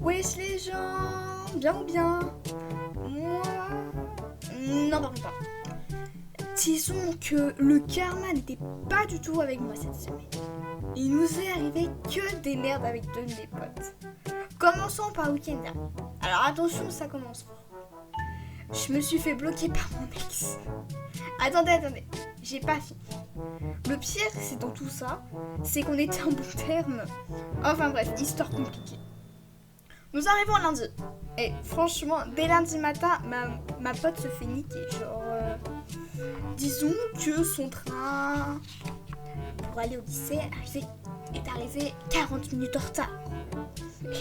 Wesh les gens, bien ou bien? Moi, non par contre pas. Disons que le karma n'était pas du tout avec moi cette semaine. Il nous est arrivé que des merdes avec deux de mes potes. Commençons par le week-end dernier. Alors attention, ça commence fort. Je me suis fait bloquer par mon ex. Attendez, j'ai pas fini. Le pire, c'est dans tout ça, c'est qu'on était en bon terme. Enfin bref, histoire compliquée. Nous arrivons lundi. Et franchement, dès lundi matin, ma pote se fait niquer. Genre, disons que son train pour aller au lycée est arrivé 40 minutes en retard.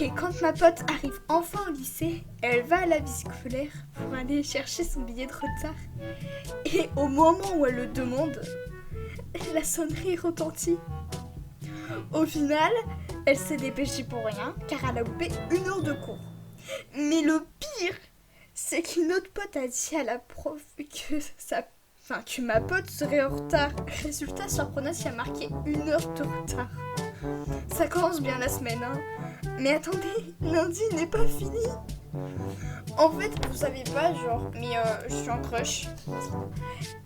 Et quand ma pote arrive enfin au lycée, elle va à la vie scolaire pour aller chercher son billet de retard. Et au moment où elle le demande, la sonnerie retentit. Au final, elle s'est dépêchée pour rien, car elle a loupé 1 heure de cours. Mais le pire, c'est qu'une autre pote a dit à la prof que ma pote serait en retard. Résultat, sur Pronos, il y a marqué 1 heure de retard. Ça commence bien la semaine, hein. Mais attendez, lundi n'est pas fini. En fait, vous savez pas, genre, mais je suis en crush.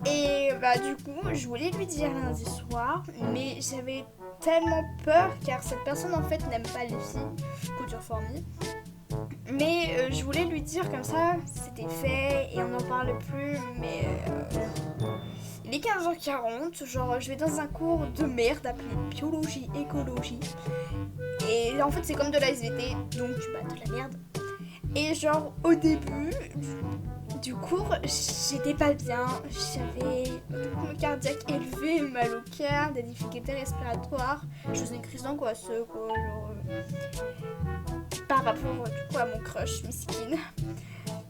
Et bah du coup, je voulais lui dire lundi soir, mais j'avais tellement peur car cette personne en fait n'aime pas les filles, couture formée. Mais je voulais lui dire comme ça, c'était fait et on n'en parle plus, mais il est 15h40, genre je vais dans un cours de merde appelé biologie, écologie. Et en fait c'est comme de la SVT, donc bah de la merde. Et genre au début du cours, j'étais pas bien, j'avais un rythme cardiaque élevé, mal au cœur, des difficultés respiratoires, je faisais une crise d'angoisse quoi, genre par rapport du coup à mon crush miskin.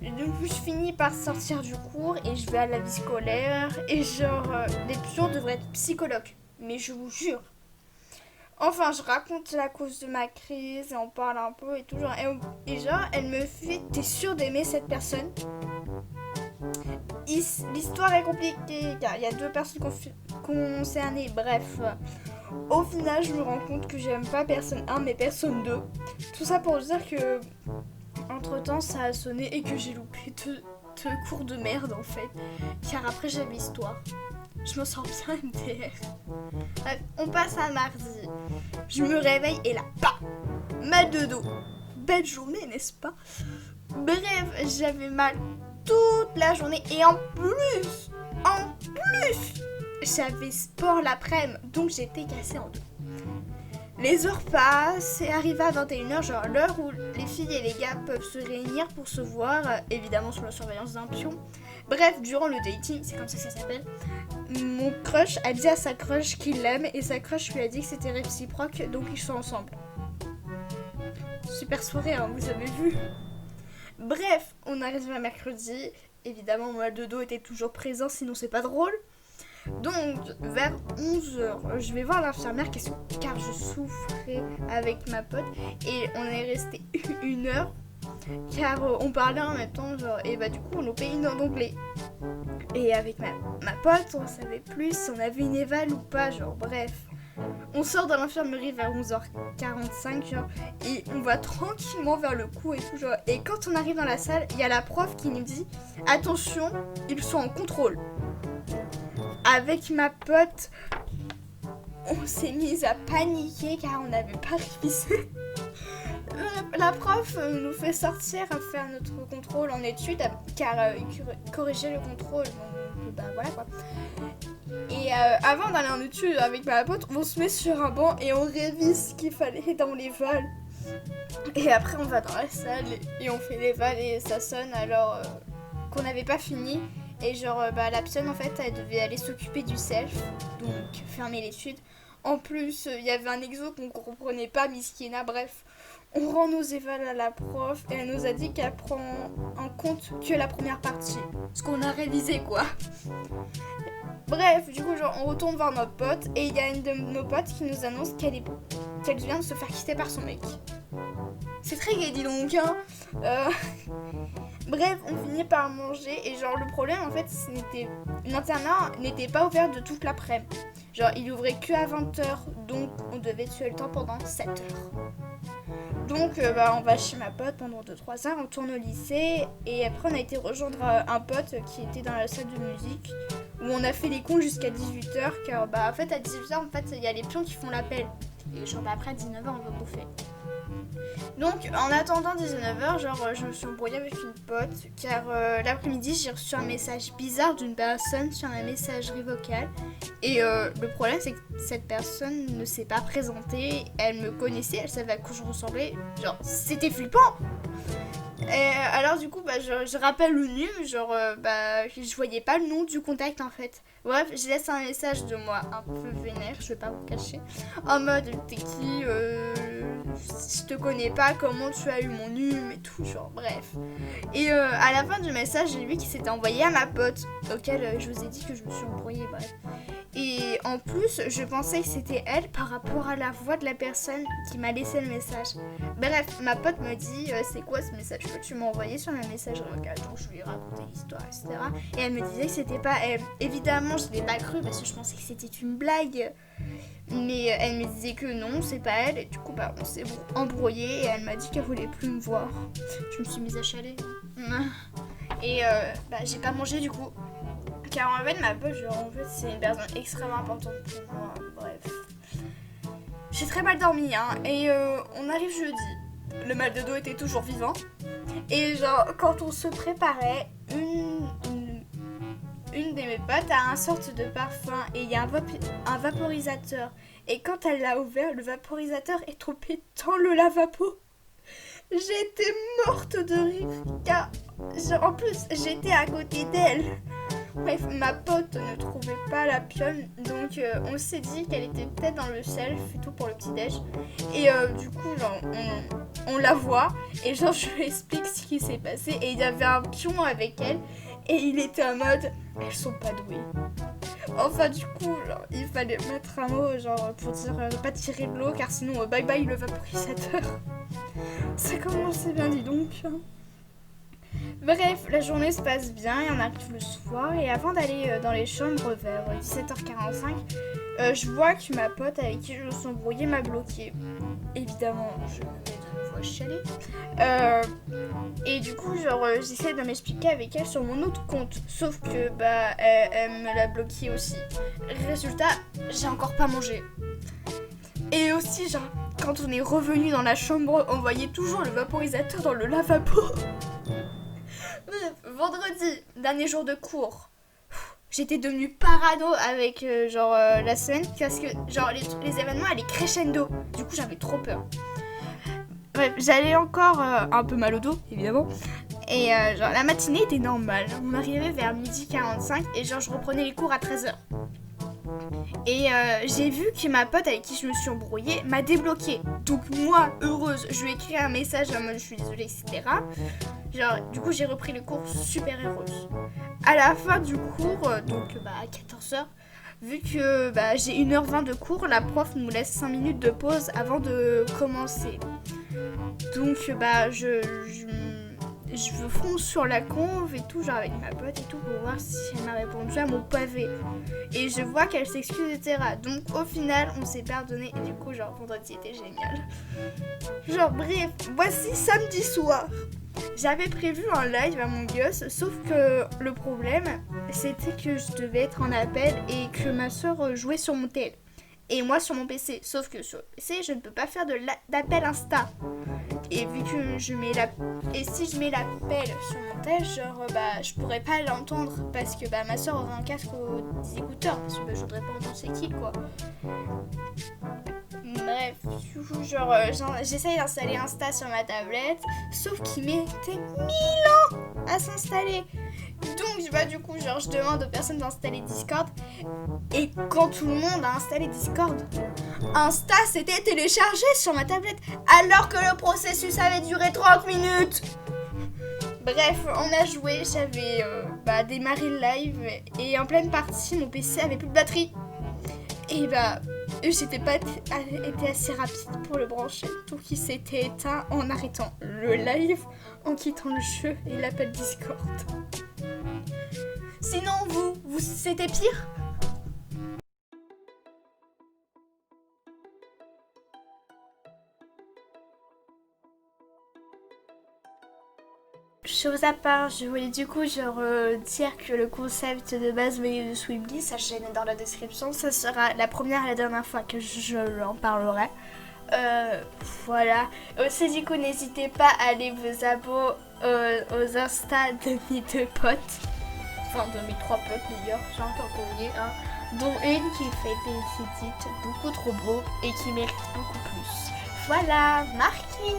Donc je finis par sortir du cours et je vais à la vie scolaire et genre les cours devraient être psychologues, mais je vous jure. Enfin, je raconte la cause de ma crise et on parle un peu et tout genre. Et genre, elle me fait, t'es sûre d'aimer cette personne? L'histoire est compliquée car il y a 2 personnes concernées, bref. Au final, je me rends compte que j'aime pas personne 1 mais personne 2. Tout ça pour dire que entre temps ça a sonné et que j'ai loupé deux cours de merde en fait. Car après j'avais histoire. Je me sens bien MDR. Bref, on passe à mardi. Je me réveille et là, mal de dos. Belle journée, n'est-ce pas? Bref, j'avais mal toute la journée et en plus, j'avais sport l'après-midi, donc j'étais cassée en deux. Les heures passent et arrivent à 21h, genre l'heure où les filles et les gars peuvent se réunir pour se voir, évidemment sous la surveillance d'un pion. Bref, durant le dating, c'est comme ça que ça s'appelle, mon crush a dit à sa crush qu'il l'aime et sa crush lui a dit que c'était réciproque, donc ils sont ensemble. Super soirée, hein, vous avez vu. Bref, on arrive à mercredi, évidemment mon mal de dos était toujours présent, sinon c'est pas drôle. Donc, vers 11h, je vais voir l'infirmière car je souffrais avec ma pote et on est resté 1 heure car on parlait en même temps, genre, et bah du coup on loupait 1 heure d'anglais. Et avec ma pote, on savait plus si on avait une éval ou pas, genre bref. On sort de l'infirmerie vers 11h45, genre, et on va tranquillement vers le coup et tout, genre. Et quand on arrive dans la salle, il y a la prof qui nous dit « Attention, ils sont en contrôle ». Avec ma pote, on s'est mise à paniquer car on n'avait pas révisé. La prof nous fait sortir à faire notre contrôle en études car il corrigeait le contrôle, donc bah voilà quoi. Et avant d'aller en études avec ma pote, on se met sur un banc et on révise ce qu'il fallait dans les vals. Et après on va dans la salle et on fait les vals et ça sonne alors qu'on n'avait pas fini. Et genre la personne en fait elle devait aller s'occuper du self, donc fermer l'étude. En plus il y avait un exo qu'on comprenait pas, Miskina, bref. On rend nos évals à la prof et elle nous a dit qu'elle prend en compte que la première partie. Ce qu'on a révisé quoi. Bref, du coup genre on retourne voir notre pote et il y a une de nos potes qui nous annonce qu'elle vient de se faire quitter par son mec. C'est très gay dis donc hein. Bref, on finit par manger et genre le problème en fait l'internat n'était pas ouvert de toute l'après-midi. Genre il ouvrait que à 20h, donc on devait tuer le temps pendant 7 heures. Donc on va chez ma pote pendant 2-3 heures, on tourne au lycée et après on a été rejoindre un pote qui était dans la salle de musique où on a fait les cons jusqu'à 18h car en fait à 18h en fait il y a les pions qui font l'appel et genre après à 19h on va bouffer. Donc en attendant 19h, je me suis embrouillée avec une pote car l'après-midi j'ai reçu un message bizarre d'une personne sur ma messagerie vocale et le problème c'est que cette personne ne s'est pas présentée, elle me connaissait, elle savait à quoi je ressemblais, genre c'était flippant. Et alors du coup je rappelle le num, je voyais pas le nom du contact en fait. Bref, je laisse un message de moi un peu vénère, je vais pas vous cacher, en mode t'es qui, je te connais pas, comment tu as eu mon num et tout, genre bref. Et à la fin du message, j'ai vu qu'il s'était envoyé à ma pote, auquel je vous ai dit que je me suis embrouillée, bref. Et en plus, je pensais que c'était elle par rapport à la voix de la personne qui m'a laissé le message. Bref, ma pote me dit c'est quoi ce message que tu m'as envoyé sur ma messagerie vocale. Donc je lui ai raconté l'histoire, etc. Et elle me disait que c'était pas elle. Évidemment, je l'ai pas cru parce que je pensais que c'était une blague. Mais elle me disait que non, c'est pas elle. Et du coup, on s'est embrouillé et elle m'a dit qu'elle voulait plus me voir. Je me suis mise à chialer. Et j'ai pas mangé du coup. Car en fait, ma pote, c'est une personne extrêmement importante pour moi. Bref. J'ai très mal dormi, hein. Et on arrive jeudi. Le mal de dos était toujours vivant. Et quand on se préparait, une de mes potes a un sorte de parfum et il y a un vaporisateur. Et quand elle l'a ouvert, le vaporisateur est tombé dans le lavabo. J'étais morte de rire car en plus j'étais à côté d'elle. Bref, ma pote ne trouvait pas la pionne, donc on s'est dit qu'elle était peut-être dans le self et tout pour le petit déj. Et du coup, on la voit et je lui explique ce qui s'est passé et il y avait un pion avec elle et il était en mode elles sont pas douées. Enfin du coup, il fallait mettre un mot pour dire pas tirer de l'eau car sinon bye bye le vaporisateur. Ça commençait bien, dis donc. Bref, la journée se passe bien et on arrive le soir et avant d'aller dans les chambres vers 17h45, je vois que ma pote avec qui je me suis embrouillée m'a bloquée. Évidemment, je me mets de nouveau à chialer. Et du coup, j'essaie de m'expliquer avec elle sur mon autre compte. Sauf que, elle me l'a bloqué aussi. Résultat, j'ai encore pas mangé. Et aussi, quand on est revenu dans la chambre, on voyait toujours le vaporisateur dans le lavabo. Vendredi, dernier jour de cours. J'étais devenue parano avec la semaine parce que les événements allaient crescendo. Du coup, j'avais trop peur. Bref, j'allais encore un peu mal au dos, évidemment. Et la matinée était normale. On arrivait vers 12h45 et je reprenais les cours à 13h. Et j'ai vu que ma pote avec qui je me suis embrouillée m'a débloquée. Donc moi, heureuse, je lui ai écrit un message en mode je suis désolée, etc. Du coup, j'ai repris le cours super heureuse. À la fin du cours, à 14h, vu que j'ai 1h20 de cours, la prof nous laisse 5 minutes de pause avant de commencer. Donc je fonce sur la conve et tout, avec ma pote et tout, pour voir si elle m'a répondu à mon pavé. Et je vois qu'elle s'excuse, etc. Donc au final, on s'est pardonné et du coup, vendredi était génial. Bref, voici samedi soir. J'avais prévu un live à mon gosse, sauf que le problème, c'était que je devais être en appel et que ma soeur jouait sur mon tel. Et moi sur mon PC, sauf que sur le PC, je ne peux pas faire d'appel Insta. Et vu que si je mets l'appel sur mon tel, je pourrais pas l'entendre parce que ma soeur aurait un casque des écouteurs parce que je voudrais pas entendre c'est qui quoi. Bref, du coup, j'essaye d'installer Insta sur ma tablette, sauf qu'il mettait 1000 ans à s'installer. Donc, du coup, je demande aux personnes d'installer Discord. Et quand tout le monde a installé Discord, Insta s'était téléchargé sur ma tablette, alors que le processus avait duré 30 minutes. Bref, on a joué, j'avais démarré le live, et en pleine partie, mon PC avait plus de batterie. Et j'étais pas été assez rapide pour le brancher, donc il s'était éteint en arrêtant le live, en quittant le jeu et l'appel Discord. Sinon, vous c'était pire ? chose à part, je voulais du coup dire que le concept de base venait de Sweetly, sa chaîne est dans la description, ça sera la première et la dernière fois que je l'en parlerai. Voilà. Aussi du coup n'hésitez pas à aller vous abonner aux Insta de mes 2 potes. Enfin de mes 3 potes d'ailleurs, j'ai encore oublié un. Dont une qui fait des edits beaucoup trop beaux et qui mérite beaucoup plus. Voilà, Marquis.